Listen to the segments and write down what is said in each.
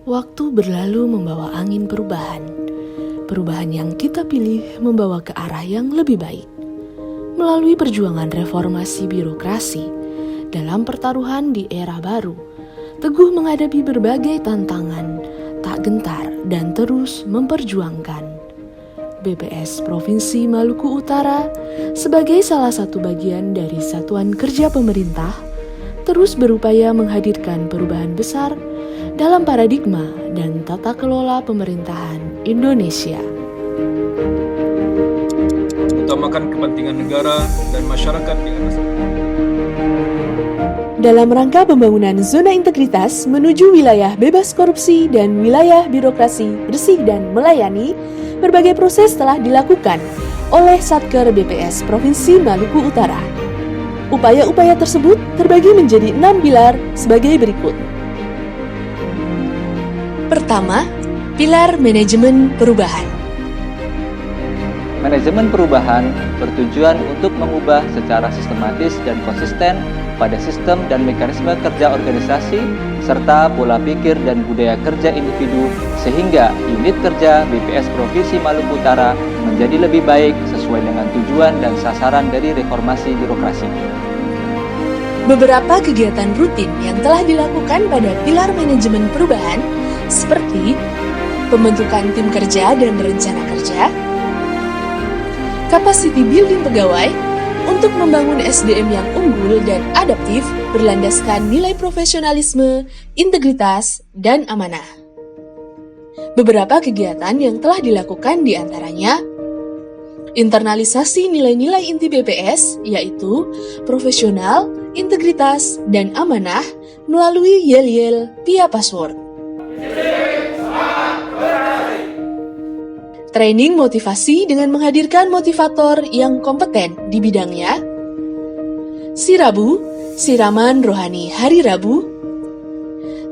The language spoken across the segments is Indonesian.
Waktu berlalu membawa angin perubahan. Perubahan yang kita pilih membawa ke arah yang lebih baik. Melalui perjuangan reformasi birokrasi, dalam pertaruhan di era baru, teguh menghadapi berbagai tantangan, tak gentar dan terus memperjuangkan. BPS Provinsi Maluku Utara sebagai salah satu bagian dari satuan kerja pemerintah terus berupaya menghadirkan perubahan besar dalam paradigma dan tata kelola pemerintahan Indonesia. Utamakan kepentingan negara dan masyarakat di atas. Dalam rangka pembangunan zona integritas menuju wilayah bebas korupsi dan wilayah birokrasi bersih dan melayani, berbagai proses telah dilakukan oleh Satker BPS Provinsi Maluku Utara. Upaya-upaya tersebut terbagi menjadi 6 pilar sebagai berikut. Pertama, pilar manajemen perubahan. Manajemen perubahan bertujuan untuk mengubah secara sistematis dan konsisten pada sistem dan mekanisme kerja organisasi serta pola pikir dan budaya kerja individu sehingga unit kerja BPS Provinsi Maluku Utara menjadi lebih baik sesuai dengan tujuan dan sasaran dari reformasi birokrasi. Beberapa kegiatan rutin yang telah dilakukan pada pilar manajemen perubahan seperti pembentukan tim kerja dan rencana kerja, capacity building pegawai untuk membangun SDM yang unggul dan adaptif berlandaskan nilai profesionalisme, integritas, dan amanah. Beberapa kegiatan yang telah dilakukan diantaranya internalisasi nilai-nilai inti BPS yaitu profesional, integritas, dan amanah melalui yel-yel via password. Training motivasi dengan menghadirkan motivator yang kompeten di bidangnya. Sirabu, siraman rohani hari Rabu,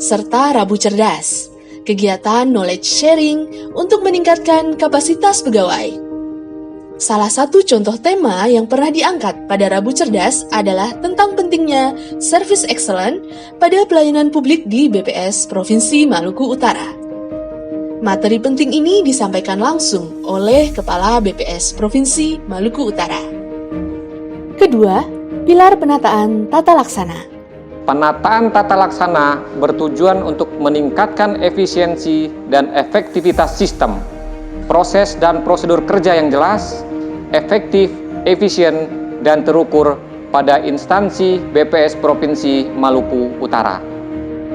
serta Rabu Cerdas, kegiatan knowledge sharing untuk meningkatkan kapasitas pegawai. Salah satu contoh tema yang pernah diangkat pada Rabu Cerdas adalah tentang pentingnya service excellent pada pelayanan publik di BPS Provinsi Maluku Utara. Materi penting ini disampaikan langsung oleh Kepala BPS Provinsi Maluku Utara. Kedua, pilar penataan tata laksana. Penataan tata laksana bertujuan untuk meningkatkan efisiensi dan efektivitas sistem, proses dan prosedur kerja yang jelas, efektif, efisien, dan terukur pada instansi BPS Provinsi Maluku Utara.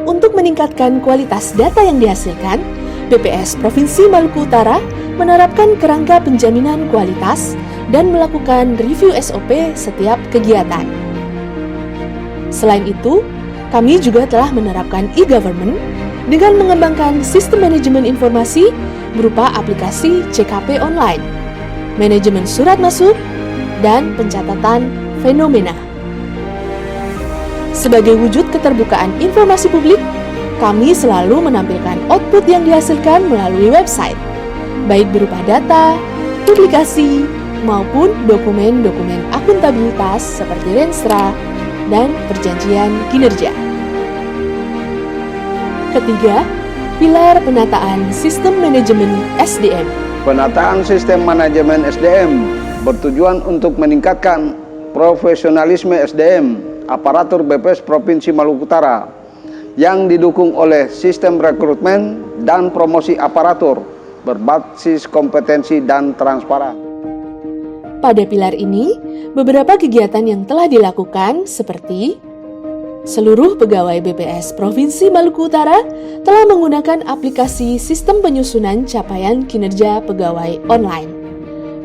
Untuk meningkatkan kualitas data yang dihasilkan, BPS Provinsi Maluku Utara menerapkan kerangka penjaminan kualitas dan melakukan review SOP setiap kegiatan. Selain itu, kami juga telah menerapkan e-government dengan mengembangkan sistem manajemen informasi berupa aplikasi CKP online, manajemen surat masuk, dan pencatatan fenomena. Sebagai wujud keterbukaan informasi publik, kami selalu menampilkan output yang dihasilkan melalui website, baik berupa data, publikasi, maupun dokumen-dokumen akuntabilitas seperti Renstra dan perjanjian kinerja. Ketiga, pilar penataan sistem manajemen SDM. Penataan sistem manajemen SDM bertujuan untuk meningkatkan profesionalisme SDM aparatur BPS Provinsi Maluku Utara yang didukung oleh sistem rekrutmen dan promosi aparatur berbasis kompetensi dan transparan. Pada pilar ini, beberapa kegiatan yang telah dilakukan seperti seluruh pegawai BPS Provinsi Maluku Utara telah menggunakan aplikasi sistem penyusunan capaian kinerja pegawai online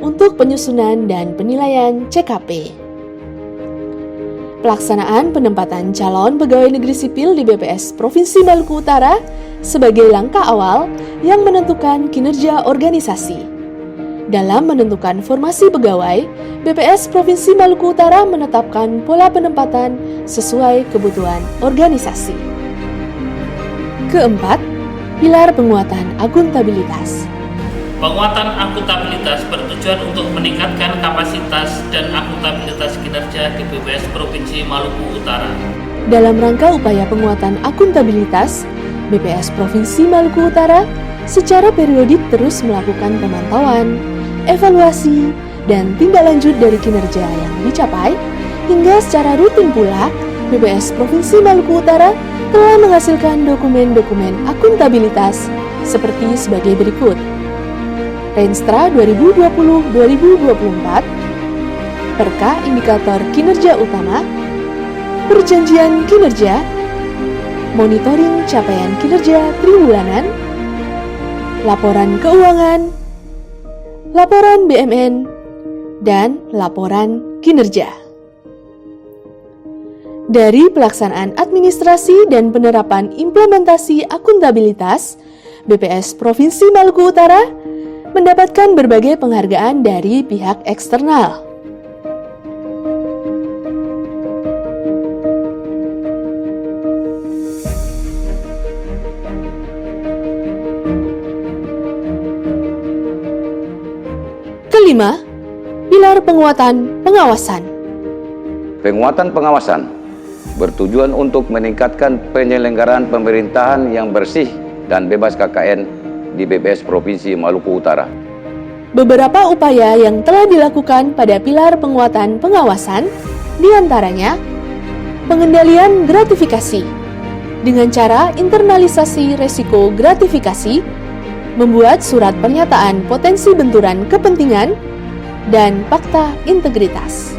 untuk penyusunan dan penilaian CKP. Pelaksanaan penempatan calon pegawai negeri sipil di BPS Provinsi Maluku Utara sebagai langkah awal yang menentukan kinerja organisasi. Dalam menentukan formasi pegawai, BPS Provinsi Maluku Utara menetapkan pola penempatan sesuai kebutuhan organisasi. Keempat, pilar penguatan akuntabilitas. Penguatan akuntabilitas bertujuan untuk meningkatkan kapasitas dan akuntabilitas kinerja di BPS Provinsi Maluku Utara. Dalam rangka upaya penguatan akuntabilitas, BPS Provinsi Maluku Utara secara periodik terus melakukan pemantauan, evaluasi, dan tindak lanjut dari kinerja yang dicapai, hingga secara rutin pula BPS Provinsi Maluku Utara telah menghasilkan dokumen-dokumen akuntabilitas seperti sebagai berikut. Renstra 2020-2024, Perka Indikator Kinerja Utama, Perjanjian Kinerja, Monitoring Capaian Kinerja Triwulanan, Laporan Keuangan, Laporan BMN, dan Laporan Kinerja. Dari pelaksanaan administrasi dan penerapan implementasi akuntabilitas, BPS Provinsi Maluku Utara mendapatkan berbagai penghargaan dari pihak eksternal. Kelima, pilar penguatan pengawasan. Penguatan pengawasan bertujuan untuk meningkatkan penyelenggaraan pemerintahan yang bersih dan bebas KKN di BPS Provinsi Maluku Utara. Beberapa upaya yang telah dilakukan pada pilar penguatan pengawasan, diantaranya pengendalian gratifikasi dengan cara internalisasi resiko gratifikasi, membuat surat pernyataan potensi benturan kepentingan, dan fakta integritas.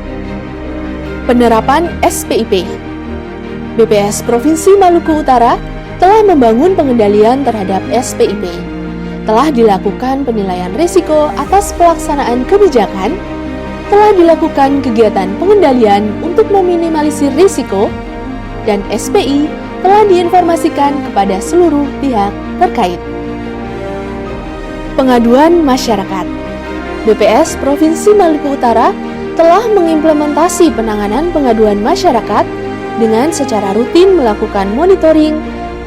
Penerapan SPIP. BPS Provinsi Maluku Utara telah membangun pengendalian terhadap SPIP. Telah dilakukan penilaian risiko atas pelaksanaan kebijakan, telah dilakukan kegiatan pengendalian untuk meminimalisir risiko, dan SPI telah diinformasikan kepada seluruh pihak terkait. Pengaduan masyarakat. BPS Provinsi Maluku Utara telah mengimplementasi penanganan pengaduan masyarakat dengan secara rutin melakukan monitoring,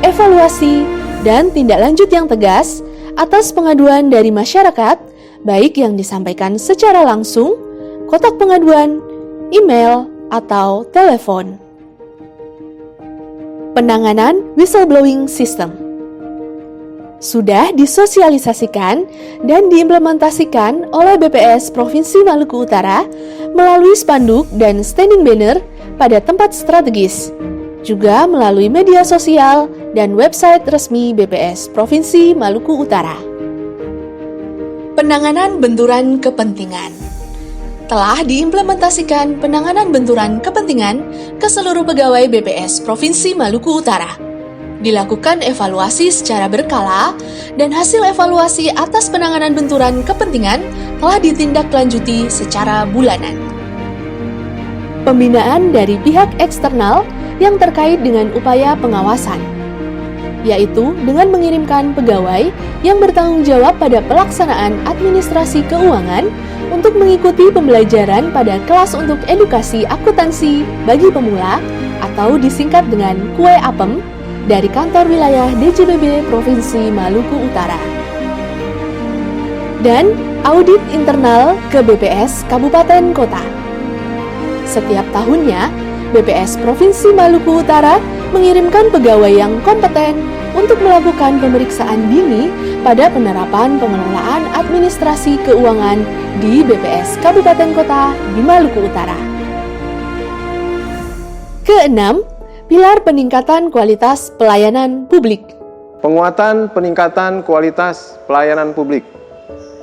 evaluasi, dan tindak lanjut yang tegas atas pengaduan dari masyarakat, baik yang disampaikan secara langsung, kotak pengaduan, email, atau telepon. Penanganan whistleblowing system sudah disosialisasikan dan diimplementasikan oleh BPS Provinsi Maluku Utara melalui spanduk dan standing banner pada tempat strategis, juga melalui media sosial dan website resmi BPS Provinsi Maluku Utara. Penanganan benturan kepentingan. Telah diimplementasikan penanganan benturan kepentingan ke seluruh pegawai BPS Provinsi Maluku Utara. Dilakukan evaluasi secara berkala, dan hasil evaluasi atas penanganan benturan kepentingan telah ditindaklanjuti secara bulanan. Pembinaan dari pihak eksternal yang terkait dengan upaya pengawasan, yaitu dengan mengirimkan pegawai yang bertanggung jawab pada pelaksanaan administrasi keuangan untuk mengikuti pembelajaran pada kelas untuk edukasi akuntansi bagi pemula atau disingkat dengan KUE APEM, dari kantor wilayah DJBB Provinsi Maluku Utara. Dan audit internal ke BPS Kabupaten Kota. Setiap tahunnya, BPS Provinsi Maluku Utara mengirimkan pegawai yang kompeten untuk melakukan pemeriksaan dini pada penerapan pengelolaan administrasi keuangan di BPS Kabupaten Kota di Maluku Utara. Keenam, pilar peningkatan kualitas pelayanan publik. Penguatan peningkatan kualitas pelayanan publik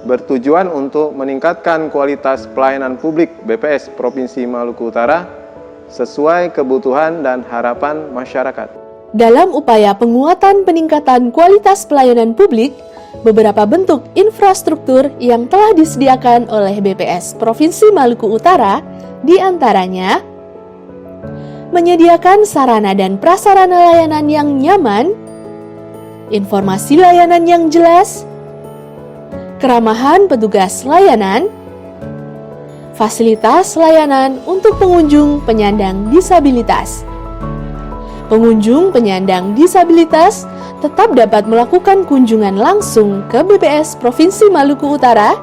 bertujuan untuk meningkatkan kualitas pelayanan publik BPS Provinsi Maluku Utara sesuai kebutuhan dan harapan masyarakat. Dalam upaya penguatan peningkatan kualitas pelayanan publik, beberapa bentuk infrastruktur yang telah disediakan oleh BPS Provinsi Maluku Utara diantaranya menyediakan sarana dan prasarana layanan yang nyaman, informasi layanan yang jelas, keramahan petugas layanan, fasilitas layanan untuk pengunjung penyandang disabilitas. Pengunjung penyandang disabilitas tetap dapat melakukan kunjungan langsung ke BPS Provinsi Maluku Utara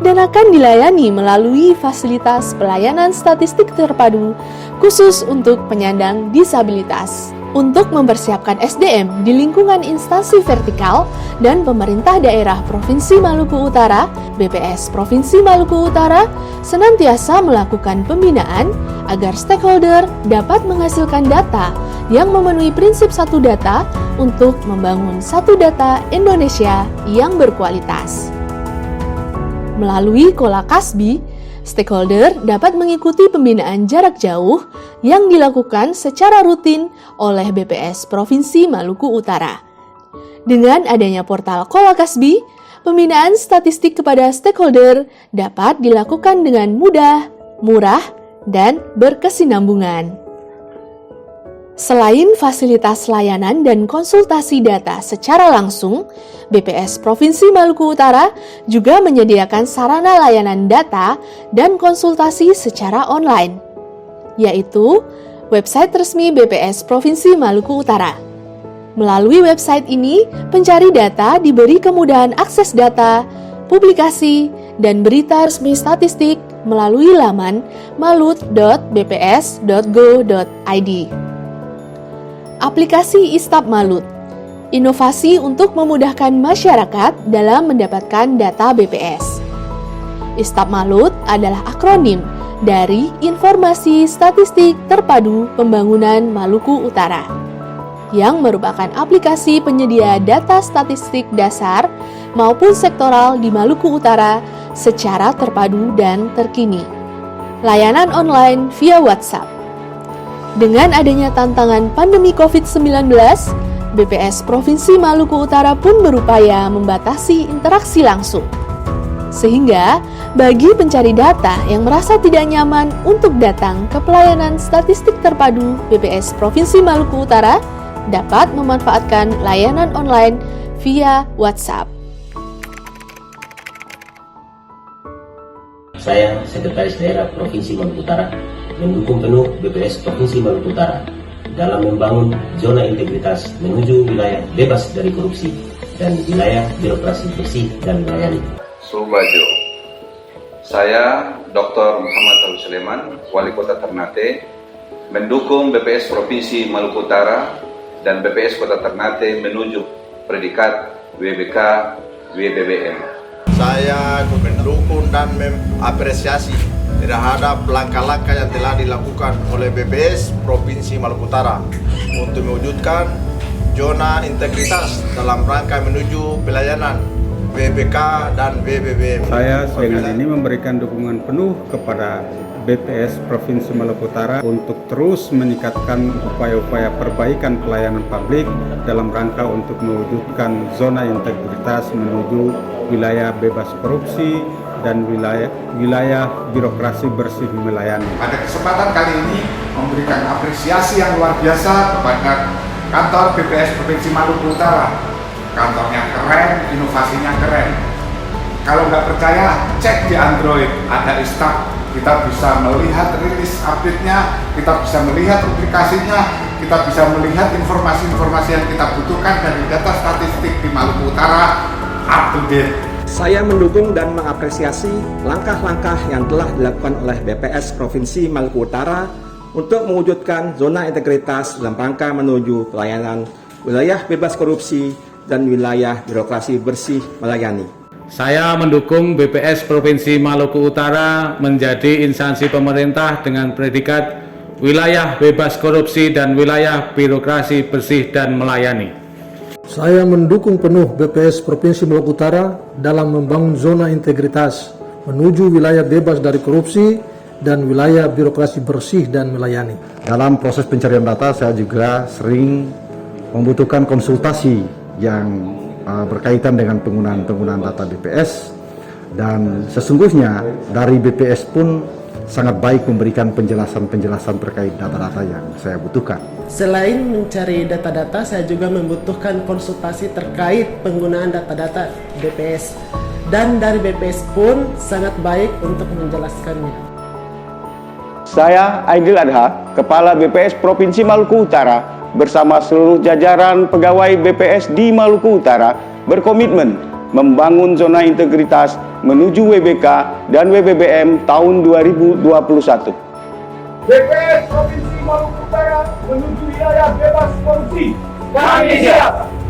dan akan dilayani melalui fasilitas pelayanan statistik terpadu khusus untuk penyandang disabilitas. Untuk mempersiapkan SDM di lingkungan instansi vertikal dan pemerintah daerah Provinsi Maluku Utara, BPS Provinsi Maluku Utara senantiasa melakukan pembinaan agar stakeholder dapat menghasilkan data yang memenuhi prinsip satu data untuk membangun satu data Indonesia yang berkualitas. Melalui Kola Kasbi, stakeholder dapat mengikuti pembinaan jarak jauh yang dilakukan secara rutin oleh BPS Provinsi Maluku Utara. Dengan adanya portal Kola Kasbi, pembinaan statistik kepada stakeholder dapat dilakukan dengan mudah, murah, dan berkesinambungan. Selain fasilitas layanan dan konsultasi data secara langsung, BPS Provinsi Maluku Utara juga menyediakan sarana layanan data dan konsultasi secara online, yaitu website resmi BPS Provinsi Maluku Utara. Melalui website ini, pencari data diberi kemudahan akses data, publikasi, dan berita resmi statistik melalui laman malut.bps.go.id. Aplikasi Istab Malut, inovasi untuk memudahkan masyarakat dalam mendapatkan data BPS. Istab Malut adalah akronim dari Informasi Statistik Terpadu Pembangunan Maluku Utara, yang merupakan aplikasi penyedia data statistik dasar maupun sektoral di Maluku Utara secara terpadu dan terkini. Layanan online via WhatsApp. Dengan adanya tantangan pandemi COVID-19, BPS Provinsi Maluku Utara pun berupaya membatasi interaksi langsung. Sehingga, bagi pencari data yang merasa tidak nyaman untuk datang ke pelayanan statistik terpadu BPS Provinsi Maluku Utara, dapat memanfaatkan layanan online via WhatsApp. Saya, Sekretaris Daerah Provinsi Maluku Utara, mendukung penuh BPS Provinsi Maluku Utara dalam membangun zona integritas menuju wilayah bebas dari korupsi dan wilayah birokrasi bersih dan melayani. Subajo. Saya, Dr. Muhammad Al Sulaiman, Wali Kota Ternate, mendukung BPS Provinsi Maluku Utara dan BPS Kota Ternate menuju predikat WBK WBBM. Saya mendukung dan mengapresiasi terhadap langkah-langkah yang telah dilakukan oleh BPS Provinsi Maluku Utara untuk mewujudkan zona integritas dalam rangka menuju pelayanan WBK dan WBBM. Saya dengan ini memberikan dukungan penuh kepada BPS Provinsi Maluku Utara untuk terus meningkatkan upaya-upaya perbaikan pelayanan publik dalam rangka untuk mewujudkan zona integritas menuju wilayah bebas korupsi dan wilayah birokrasi bersih melayani. Pada kesempatan kali ini memberikan apresiasi yang luar biasa kepada kantor BPS Provinsi Maluku Utara. Kantornya keren, inovasinya keren. Kalau nggak percaya, cek di Android, ada Istab. Kita bisa melihat rilis update-nya, kita bisa melihat publikasinya, kita bisa melihat informasi-informasi yang kita butuhkan dari data statistik di Maluku Utara up to date. Saya mendukung dan mengapresiasi langkah-langkah yang telah dilakukan oleh BPS Provinsi Maluku Utara untuk mewujudkan zona integritas dalam rangka menuju pelayanan wilayah bebas korupsi dan wilayah birokrasi bersih melayani. Saya mendukung BPS Provinsi Maluku Utara menjadi instansi pemerintah dengan predikat wilayah bebas korupsi dan wilayah birokrasi bersih dan melayani. Saya mendukung penuh BPS Provinsi Maluku Utara dalam membangun zona integritas menuju wilayah bebas dari korupsi dan wilayah birokrasi bersih dan melayani. Dalam proses pencarian data, saya juga sering membutuhkan konsultasi yang berkaitan dengan penggunaan data BPS, dan sesungguhnya dari BPS pun sangat baik memberikan penjelasan-penjelasan terkait data-data yang saya butuhkan. Selain mencari data-data, saya juga membutuhkan konsultasi terkait penggunaan data-data BPS, dan dari BPS pun sangat baik untuk menjelaskannya. Saya Aidil Adha, Kepala BPS Provinsi Maluku Utara, bersama seluruh jajaran pegawai BPS di Maluku Utara berkomitmen membangun zona integritas menuju WBK dan WBBM tahun 2021. BPS Provinsi Maluku Utara menuju wilayah bebas korupsi. Kami siap.